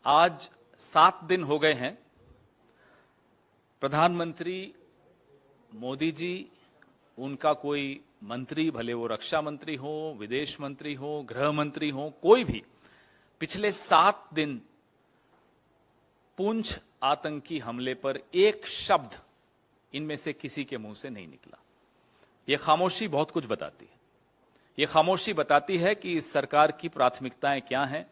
आज 7 दिन हो गए हैं प्रधानमंत्री मोदी जी, उनका कोई मंत्री, भले वो रक्षा मंत्री हो, विदेश मंत्री हो, गृह मंत्री हो, कोई भी पिछले 7 दिन पुंछ आतंकी हमले पर एक शब्द इनमें से किसी के मुंह से नहीं निकला। यह खामोशी बहुत कुछ बताती है। यह खामोशी बताती है कि इस सरकार की प्राथमिकताएं क्या हैं।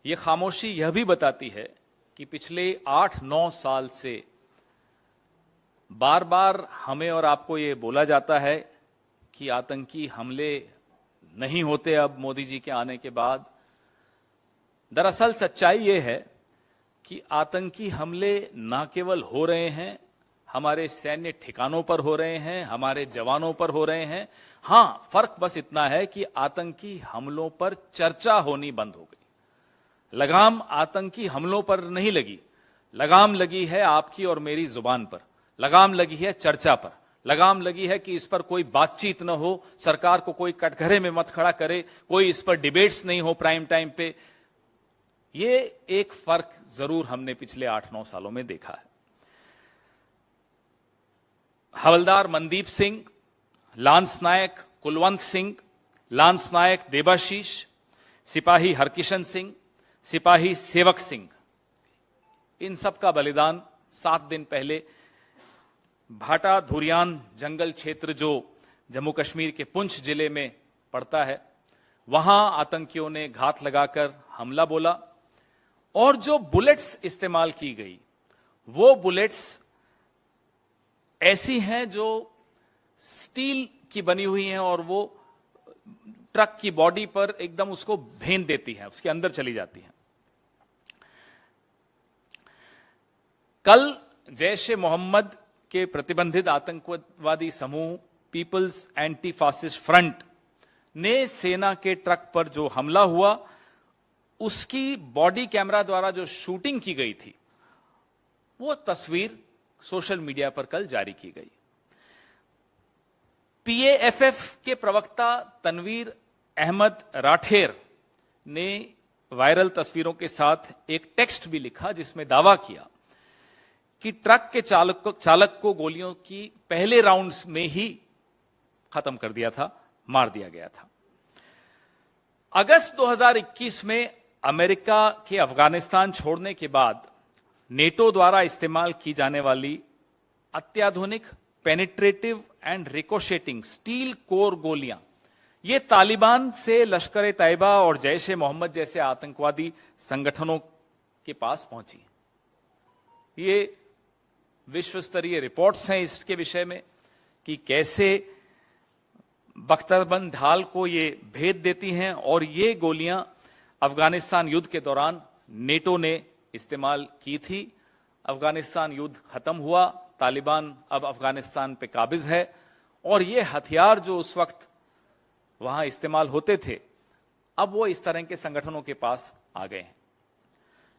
यह खामोशी यह भी बताती है कि पिछले 8-9 साल से बार बार हमें और आपको यह बोला जाता है कि आतंकी हमले नहीं होते अब मोदी जी के आने के बाद। दरअसल सच्चाई यह है कि आतंकी हमले न केवल हो रहे हैं, हमारे सैन्य ठिकानों पर हो रहे हैं, हमारे जवानों पर हो रहे हैं। हां, फर्क बस इतना है कि आतंकी हमलों पर चर्चा होनी बंद हो गई। लगाम आतंकी हमलों पर नहीं लगी, लगाम लगी है आपकी और मेरी जुबान पर, लगाम लगी है चर्चा पर, लगाम लगी है कि इस पर कोई बातचीत न हो, सरकार को कोई कटघरे में मत खड़ा करे, कोई इस पर डिबेट्स नहीं हो प्राइम टाइम पे। ये एक फर्क जरूर हमने पिछले 8-9 सालों में देखा है। हवलदार मनदीप सिंह, लांस नायक कुलवंत सिंह, लांस नायक देबाशीष, सिपाही हरकिशन सिंह, सिपाही सेवक सिंह, इन सब का बलिदान 7 दिन पहले भाटा धुरियान जंगल क्षेत्र जो जम्मू कश्मीर के पुंछ जिले में पड़ता है, वहां आतंकियों ने घात लगाकर हमला बोला और जो बुलेट्स इस्तेमाल की गई वो बुलेट्स ऐसी हैं जो स्टील की बनी हुई हैं और वो ट्रक की बॉडी पर एकदम उसको भेद देती हैं, उसके अंदर चली जाती हैं। कल जैश ए मोहम्मद के प्रतिबंधित आतंकवादी समूह पीपल्स एंटी फासिस्ट फ्रंट ने सेना के ट्रक पर जो हमला हुआ, उसकी बॉडी कैमरा द्वारा जो शूटिंग की गई थी, वो तस्वीर सोशल मीडिया पर कल जारी की गई। पीएएफएफ के प्रवक्ता तनवीर अहमद राठेर ने वायरल तस्वीरों के साथ एक टेक्स्ट भी लिखा जिसमें दावा किया कि ट्रक के चालक को गोलियों की पहले राउंड्स में ही खत्म कर दिया था, मार दिया गया था। अगस्त 2021 में अमेरिका के अफगानिस्तान छोड़ने के बाद नेटो द्वारा इस्तेमाल की जाने वाली अत्याधुनिक पेनिट्रेटिव एंड रिकोशेटिंग स्टील कोर गोलियां ये तालिबान से लश्कर ए तैयबा और जैश ए मोहम्मद जैसे आतंकवादी संगठनों के पास पहुंची। ये विश्व स्तरीय रिपोर्ट्स हैं इसके विषय में कि कैसे बख्तरबंद ढाल को ये भेद देती हैं और ये गोलियां अफगानिस्तान युद्ध के दौरान नेटो ने इस्तेमाल की थी। अफगानिस्तान युद्ध खत्म हुआ, तालिबान अब अफगानिस्तान पे काबिज है और ये हथियार जो उस वक्त वहां इस्तेमाल होते थे, अब वो इस तरह के संगठनों के पास आ गए हैं।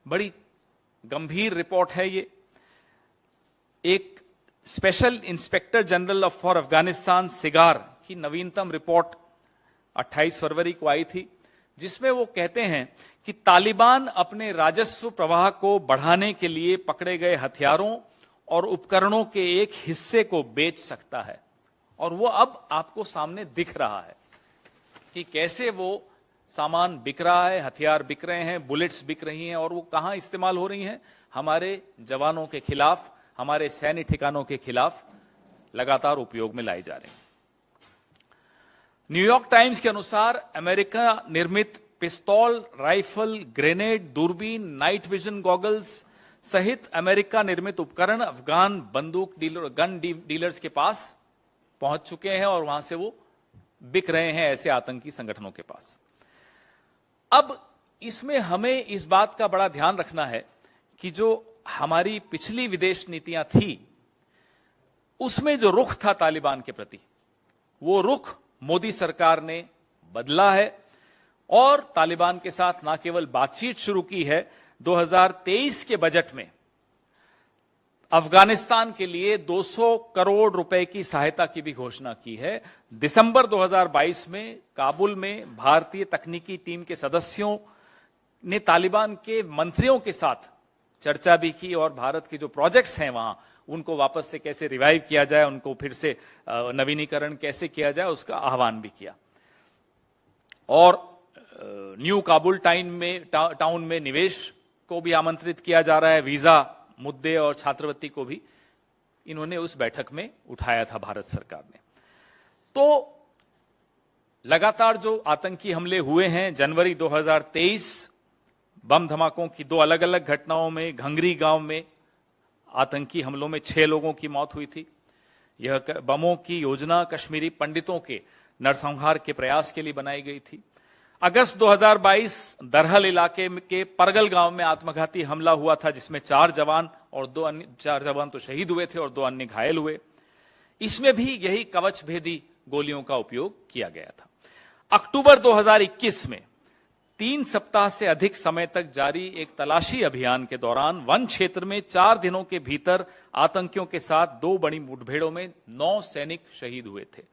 बड़ी गंभीर रिपोर्ट है ये। एक special inspector general for Afghanistan cigar की नवीनतम रिपोर्ट 28 फरवरी को आई थी, जिसमें वो कहते हैं कि तालिबान अपने राजस्व प्रवाह को बढ़ाने के लिए पकड़े गए हथियारों और उपकरणों के एक हिस्से को बेच सकता है। और वो अब आपको सामने दिख रहा है कि कैसे वो सामान बिक रहा है, हथियार बिक रहे हैं, बुलेट्स बिक रही हैं और वो कहां इस्तेमाल हो रही हैं? हमारे जवानों के खिलाफ, हमारे सैन्य ठिकानों के खिलाफ लगातार उपयोग में लाई जा रही हैं। न्यूयॉर्क टाइम्स के अनुसार अमेरिका निर्मित पिस्तौल, राइफल, ग्रेनेड, दूरबीन, नाइट विजन गॉगल्स सहित अमेरिका निर्मित उपकरण अफगान गन डीलर्स के पास पहुंच चुके हैं और वहां से वो बिक रहे हैं ऐसे आतंकी संगठनों के पास। अब इसमें हमें इस बात का बड़ा ध्यान रखना है कि जो हमारी पिछली विदेश नीतियां थी, उसमें जो रुख था तालिबान के प्रति, वो रुख मोदी सरकार ने बदला है और तालिबान के साथ न केवल बातचीत शुरू की है, 2023 के बजट में अफगानिस्तान के लिए 200 करोड़ रुपए की सहायता की भी घोषणा की है। दिसंबर 2022 में काबुल में भारतीय तकनीकी टीम के सदस्यों ने तालिबान के मंत्रियों के साथ चर्चा भी की और भारत के जो प्रोजेक्ट्स हैं वहां उनको वापस से कैसे रिवाइव किया जाए, उनको फिर से नवीनीकरण कैसे किया जाए, उसका आह्वान भी किया। और न्यू काबुल टाउन में निवेश को भी आमंत्रित किया जा रहा है। वीजा मुद्दे और छात्रवृत्ति को भी इन्होंने उस बैठक में उठाया था भारत सरकार ने। तो लगातार जो आतंकी हमले हुए हैं, जनवरी 2023 बम धमाकों की 2 अलग अलग घटनाओं में घंगरी गांव में आतंकी हमलों में 6 लोगों की मौत हुई थी। यह बमों की योजना कश्मीरी पंडितों के नरसंहार के प्रयास के लिए बनाई गई थी। अगस्त 2022 दरहल इलाके के परगल गांव में आत्मघाती हमला हुआ था, जिसमें 4 जवान तो शहीद हुए थे और 2 अन्य घायल हुए। इसमें भी यही कवच भेदी गोलियों का उपयोग किया गया था। अक्टूबर 2021 में 3 सप्ताह से अधिक समय तक जारी एक तलाशी अभियान के दौरान वन क्षेत्र में 4 दिनों के भीतर आतंकियों के साथ 2 बड़ी मुठभेड़ों में 9 सैनिक शहीद हुए थे।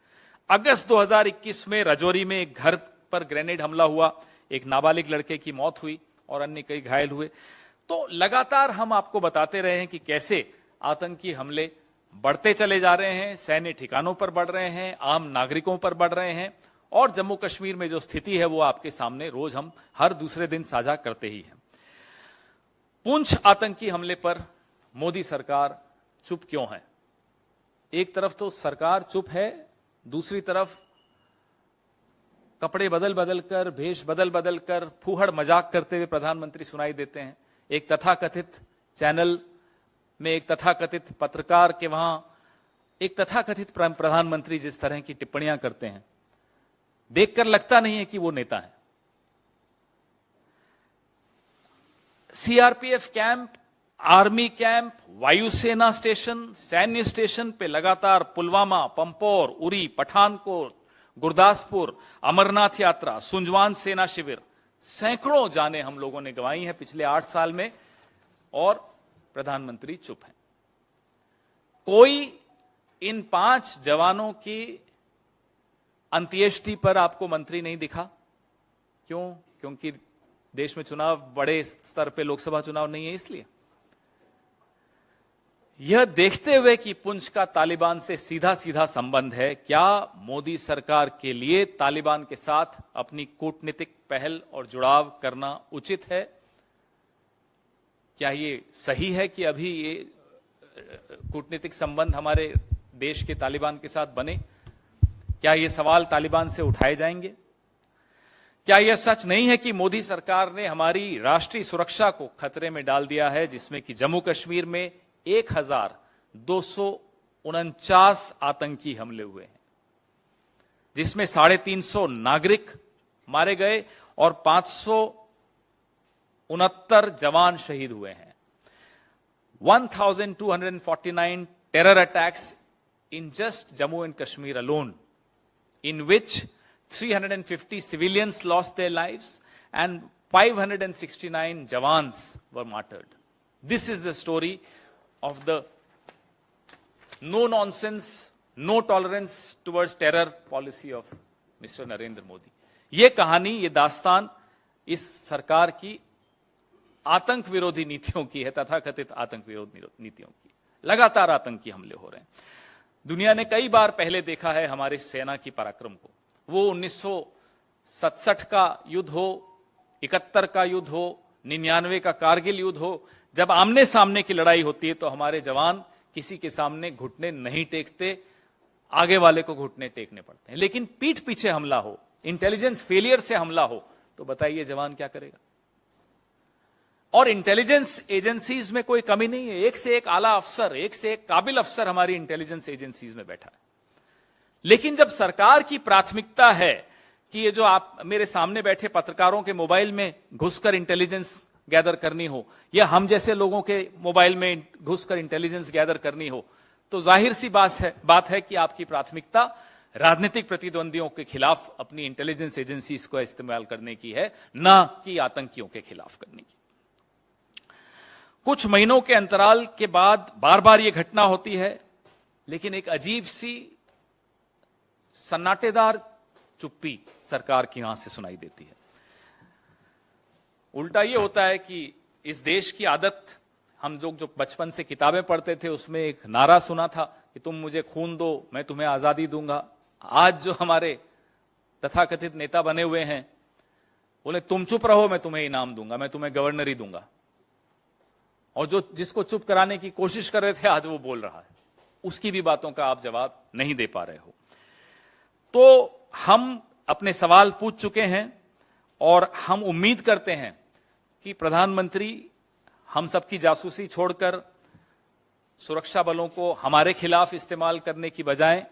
अगस्त 2021 में राजौरी में एक घर पर ग्रेनेड हमला हुआ, एक नाबालिग लड़के की मौत हुई और अन्य कई घायल हुए। तो लगातार हम आपको बताते रहे हैं कि कैसे आतंकी हमले बढ़ते चले जा रहे हैं, सैन्य ठिकानों पर बढ़ रहे हैं, आम नागरिकों पर बढ़ रहे हैं, और जम्मू कश्मीर में जो स्थिति है वो आपके सामने रोज हम हर दूसरे दिन साझा करते ही हैं। पुंछ आतंकी हमले पर मोदी सरकार चुप क्यों है? एक तरफ तो सरकार चुप है, दूसरी तरफ कपड़े बदल बदल कर, भेष बदल बदल कर फूहड़ मजाक करते हुए प्रधानमंत्री सुनाई देते हैं। एक तथाकथित चैनल में एक तथाकथित पत्रकार के वहां एक तथाकथित प्रधानमंत्री जिस तरह की टिप्पणियां करते हैं, देखकर लगता नहीं है कि वो नेता है। सीआरपीएफ कैंप, आर्मी कैंप, वायुसेना स्टेशन, सैन्य स्टेशन पे लगातार पुलवामा, पंपोर, उरी, पठानकोट, गुरदासपुर, अमरनाथ यात्रा, सुंजवान सेना शिविर, सैकड़ों जाने हम लोगों ने गंवाई हैं पिछले 8 साल में, और प्रधानमंत्री चुप हैं। कोई इन 5 जवानों की अंत्येष्टि पर आपको मंत्री नहीं दिखा। क्यों? क्योंकि देश में चुनाव, बड़े स्तर पे लोकसभा चुनाव नहीं है, इसलिए। यह देखते हुए कि पुंछ का तालिबान से सीधा सीधा संबंध है, क्या मोदी सरकार के लिए तालिबान के साथ अपनी कूटनीतिक पहल और जुड़ाव करना उचित है? क्या ये सही है कि अभी ये कूटनीतिक संबंध हमारे देश के तालिबान के साथ बने? क्या ये सवाल तालिबान से उठाए जाएंगे? क्या यह सच नहीं है कि मोदी सरकार ने हमारी राष्ट्रीय सुरक्षा को खतरे में डाल दिया है, जिसमें कि जम्मू कश्मीर में 1249 आतंकी हमले हुए हैं, जिसमें 350 नागरिक मारे गए और 569 जवान शहीद हुए हैं। 1249 terror attacks in just Jammu and Kashmir alone, in which 350 civilians lost their lives and 569 Jawans were martyred. This is the story of the no nonsense, no tolerance towards terror policy of Mr. Narendra Modi. ये कहानी, ये दास्तान इस सरकार की आतंक विरोधी नीतियों की है, तथाकथित आतंक विरोधी नीतियों की। लगातार आतंकी हमले हो रहे हैं। दुनिया ने कई बार पहले देखा है हमारी सेना की पराक्रम को। वो 1967 का युद्ध हो, 71 का युद्ध हो, 99 का कारगिल युद्ध हो, जब आमने सामने की लड़ाई होती है तो हमारे जवान किसी के सामने घुटने नहीं टेकते, आगे वाले को घुटने टेकने पड़ते हैं। लेकिन पीठ पीछे हमला हो, इंटेलिजेंस फेलियर से हमला हो, तो बताइए जवान क्या करेगा? और इंटेलिजेंस एजेंसीज में कोई कमी नहीं है, एक से एक आला अफसर, एक से एक काबिल अफसर हमारी इंटेलिजेंस एजेंसीज में बैठा है। लेकिन जब सरकार की प्राथमिकता है कि ये जो आप मेरे सामने बैठे पत्रकारों के मोबाइल में घुसकर इंटेलिजेंस गैदर करनी हो, या हम जैसे लोगों के मोबाइल में घुसकर इंटेलिजेंस गैदर करनी हो, तो जाहिर सी बात है कि आपकी प्राथमिकता राजनीतिक प्रतिद्वंदियों के खिलाफ अपनी इंटेलिजेंस एजेंसीज को इस्तेमाल करने की है, ना कि आतंकियों के खिलाफ करने की। कुछ महीनों के अंतराल के बाद बार बार यह घटना होती है, लेकिन एक अजीब सी सन्नाटेदार चुप्पी सरकार की यहां से सुनाई देती है। उल्टा ये होता है कि इस देश की आदत, हम लोग जो बचपन से किताबें पढ़ते थे उसमें एक नारा सुना था कि तुम मुझे खून दो मैं तुम्हें आजादी दूंगा। आज जो हमारे तथाकथित नेता बने हुए हैं बोले तुम चुप रहो मैं तुम्हें इनाम दूंगा, मैं तुम्हें गवर्नरी दूंगा। और जो जिसको चुप कराने की कोशिश कर रहे थे आज वो बोल रहा है, उसकी भी बातों का आप जवाब नहीं दे पा रहे हो। तो हम अपने सवाल पूछ चुके हैं और हम उम्मीद करते हैं कि प्रधानमंत्री हम सबकी जासूसी छोड़कर सुरक्षा बलों को हमारे खिलाफ इस्तेमाल करने की बजाय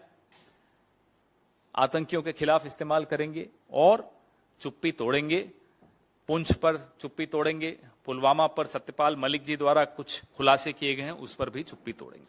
आतंकियों के खिलाफ इस्तेमाल करेंगे और चुप्पी तोड़ेंगे। पुंछ पर चुप्पी तोड़ेंगे, पुलवामा पर सत्यपाल मलिक जी द्वारा कुछ खुलासे किए गए हैं उस पर भी चुप्पी तोड़ेंगे।